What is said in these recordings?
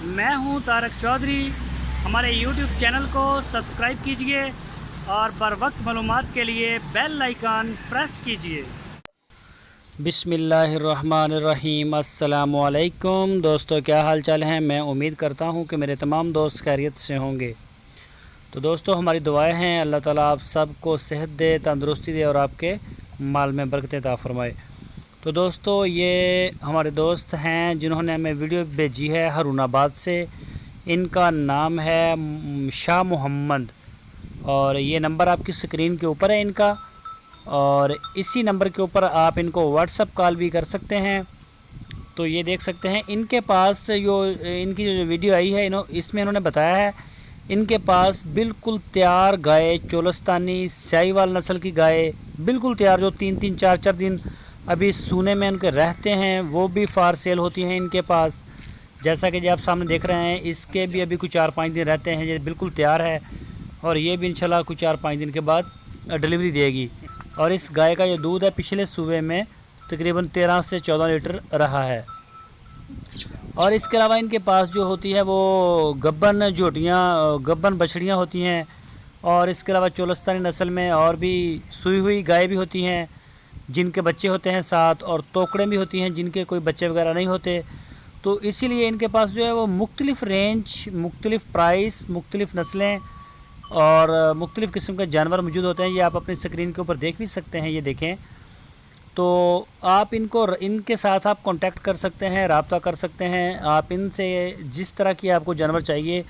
मैं हूं तारक चौधरी। हमारे YouTube चैनल को सब्सक्राइब कीजिए और बर वक्त मालूमात के लिए बेल आइकन प्रेस कीजिए। बिस्मिल्लाहिर्रहमानिर्रहीम। अस्सलामुअलैकुम दोस्तों, क्या हाल चाल हैं। मैं उम्मीद करता हूं कि मेरे तमाम दोस्त खैरियत से होंगे। तो दोस्तों, हमारी दुआएं हैं अल्लाह ताला आप सबको सेहत दे, तंदुरुस्ती दे और आपके माल में बरकत अता फरमाए। तो दोस्तों, ये हमारे दोस्त हैं जिन्होंने हमें वीडियो भेजी है हारूनाबाद से। इनका नाम है शाह मोहम्मद और ये नंबर आपकी स्क्रीन के ऊपर है इनका, और इसी नंबर के ऊपर आप इनको व्हाट्सअप कॉल भी कर सकते हैं। तो ये देख सकते हैं इनके पास इनकी जो वीडियो आई है इसमें इन्होंने बताया है इनके पास बिल्कुल तैयार गाय, चोलस्तानी साहिवाल नस्ल की गाय बिल्कुल तैयार, जो 3-3 4-4 दिन अभी सूने में उनके रहते हैं, वो भी फार सेल होती हैं इनके पास। जैसा कि जो आप सामने देख रहे हैं, इसके भी अभी कुछ 4-5 दिन रहते हैं, ये बिल्कुल तैयार है और ये भी इंशाल्लाह कुछ 4-5 दिन के बाद डिलीवरी देगी। और इस गाय का जो दूध है पिछले सूबे में तकरीबन 13 से 14 लीटर रहा है। और इसके अलावा इनके पास जो होती है वो गब्बन जोटियाँ, गब्बन बछड़ियाँ होती हैं, और इसके अलावा चोलस्तानी नस्ल में और भी सूई हुई गाय भी होती हैं जिनके बच्चे होते हैं साथ, और तोकड़ें भी होती हैं जिनके कोई बच्चे वगैरह नहीं होते। तो इसीलिए इनके पास जो है वो मुख्तलिफ़ रेंज, मुख्तलिफ़ प्राइस, मुख्तलिफ़ नस्लें और मुख्तलिफ़ किस्म के जानवर मौजूद होते हैं। ये आप अपनी स्क्रीन के ऊपर देख भी सकते हैं, ये देखें। तो आप इनके साथ आप कांटेक्ट कर सकते हैं, रब्ता कर सकते हैं। आप इनसे जिस तरह की आपको जानवर चाहिए,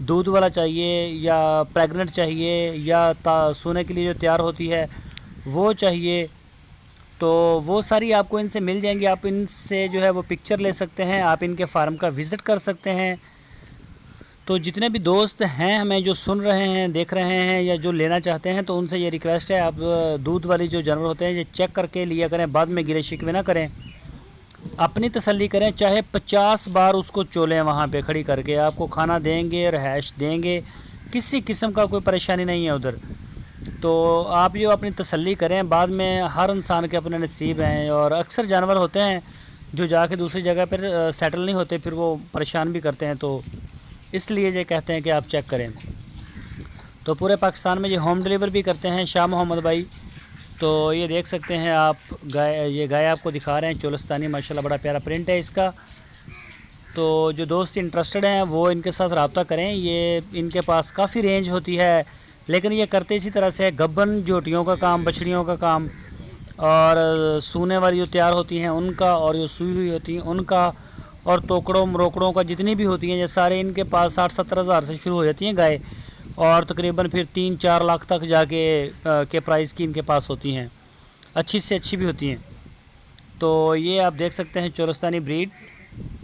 दूध वाला चाहिए या प्रेग्नेंट चाहिए या सोने के लिए जो तैयार होती है वो चाहिए, तो वो सारी आपको इनसे मिल जाएंगी। आप इनसे जो है वो पिक्चर ले सकते हैं, आप इनके फार्म का विज़िट कर सकते हैं। तो जितने भी दोस्त हैं हमें जो सुन रहे हैं, देख रहे हैं या जो लेना चाहते हैं, तो उनसे ये रिक्वेस्ट है, आप दूध वाली जो जानवर होते हैं ये चेक करके लिया करें, बाद में गिले शिकवे ना करें, अपनी तसल्ली करें। चाहे 50 बार उसको चोलें, वहाँ पे खड़ी करके आपको खाना देंगे, रहायश देंगे, किसी किस्म का कोई परेशानी नहीं है उधर। तो आप जो अपनी तसल्ली करें, बाद में हर इंसान के अपने नसीब हैं, और अक्सर जानवर होते हैं जो जाके दूसरी जगह पर सेटल नहीं होते, फिर वो परेशान भी करते हैं। तो इसलिए ये कहते हैं कि आप चेक करें। तो पूरे पाकिस्तान में ये होम डिलीवर भी करते हैं शाह मोहम्मद भाई। तो ये देख सकते हैं आप ये गाय आपको दिखा रहे हैं, चोलस्तानी, माशाल्लाह बड़ा प्यारा प्रिंट है इसका। तो जो दोस्त इंटरेस्टेड हैं वो इनके साथ रब्ता करें। ये इनके पास काफ़ी रेंज होती है, लेकिन ये करते इसी तरह से गब्बन जोटियों का काम, बछड़ियों का काम, और सूने वाली जो तैयार होती हैं उनका, और जो सूई हुई होती हैं उनका, और तोकड़ों मरोकड़ों का जितनी भी होती हैं, ये सारे इनके पास 60-70 हज़ार से शुरू हो जाती हैं गाय, और तकरीबन फिर 3-4 लाख तक जाके के प्राइस की इनके पास होती हैं, अच्छी से अच्छी भी होती हैं। तो ये आप देख सकते हैं चोलस्तानी ब्रीड।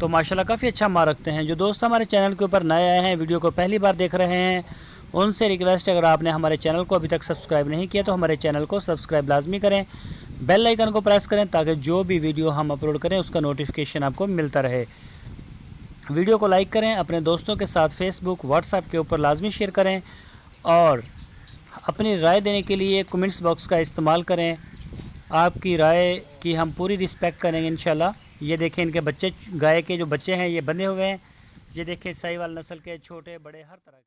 तो माशाल्लाह काफ़ी अच्छा माल रखते हैं। जो दोस्त हमारे चैनल के ऊपर नए आए हैं, वीडियो को पहली बार देख रहे हैं, उनसे रिक्वेस्ट है, अगर आपने हमारे चैनल को अभी तक सब्सक्राइब नहीं किया तो हमारे चैनल को सब्सक्राइब लाजमी करें, बेल आइकन को प्रेस करें, ताकि जो भी वीडियो हम अपलोड करें उसका नोटिफिकेशन आपको मिलता रहे। वीडियो को लाइक करें, अपने दोस्तों के साथ फेसबुक, व्हाट्सएप के ऊपर लाजमी शेयर करें, और अपनी राय देने के लिए कमेंट्स बॉक्स का इस्तेमाल करें। आपकी राय की हम पूरी रिस्पेक्ट करेंगे इंशाल्लाह। ये देखें इनके बच्चे, गाय के जो बच्चे हैं ये बंधे हुए हैं, ये देखें साहिवाल नस्ल के, छोटे बड़े हर तरह के।